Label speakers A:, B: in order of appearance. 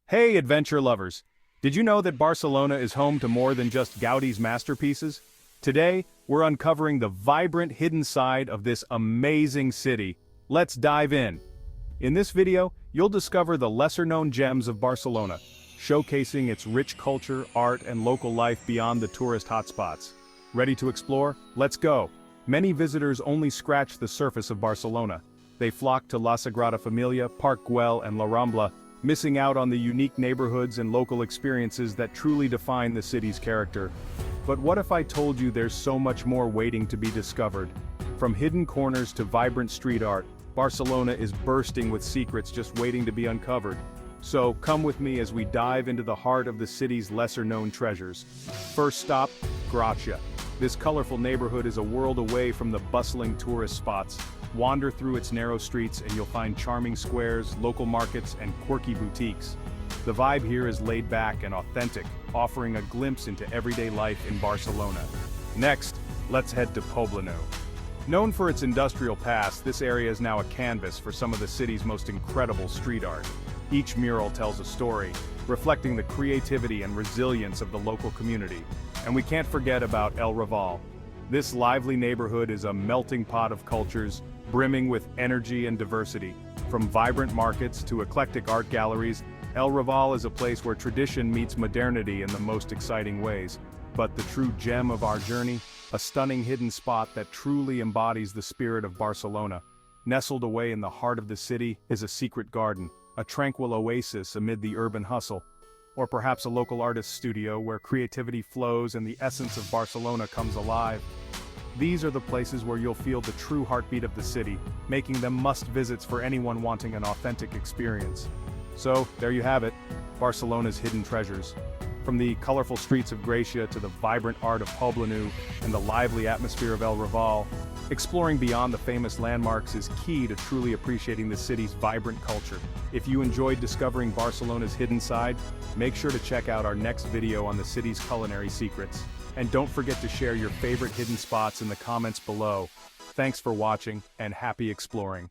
A: Hey, adventure lovers! Did you know that Barcelona is home to more than just Gaudi's masterpieces? Today, we're uncovering the vibrant hidden side of this amazing city. Let's dive in. In this video, you'll discover the lesser-known gems of Barcelona, showcasing its rich culture, art, and local life beyond the tourist hotspots. Ready to explore? Let's go! Many visitors only scratch the surface of Barcelona. They flock to La Sagrada Familia, Park Güell, and La Rambla, missing out on the unique neighborhoods and local experiences that truly define the city's character. But what if I told you there's so much more waiting to be discovered? From hidden corners to vibrant street art, Barcelona is bursting with secrets just waiting to be uncovered. So come with me as we dive into the heart of the city's lesser-known treasures. First stop, Gracia. This colorful neighborhood is a world away from the bustling tourist spots. Wander through its narrow streets and you'll find charming squares, local markets, and quirky boutiques. The vibe here is laid back and authentic, offering a glimpse into everyday life in Barcelona. Next, let's head to Poblenou. Known for its industrial past, this area is now a canvas for some of the city's most incredible street art. Each mural tells a story, reflecting the creativity and resilience of the local community. And we can't forget about El Raval. This lively neighborhood is a melting pot of cultures, brimming with energy and diversity. From vibrant markets to eclectic art galleries, El Raval is a place where tradition meets modernity in the most exciting ways. But the true gem of our journey, a stunning hidden spot that truly embodies the spirit of Barcelona. Nestled away in the heart of the city is a secret garden, a tranquil oasis amid the urban hustle. Or perhaps a local artist's studio where creativity flows and the essence of Barcelona comes alive. These are the places where you'll feel the true heartbeat of the city, making them must-visits for anyone wanting an authentic experience. So, there you have it, Barcelona's hidden treasures. From the colorful streets of Gracia to the vibrant art of Poblenou and the lively atmosphere of El Raval, exploring beyond the famous landmarks is key to truly appreciating the city's vibrant culture. If you enjoyed discovering Barcelona's hidden side, make sure to check out our next video on the city's culinary secrets. And don't forget to share your favorite hidden spots in the comments below. Thanks for watching, and happy exploring.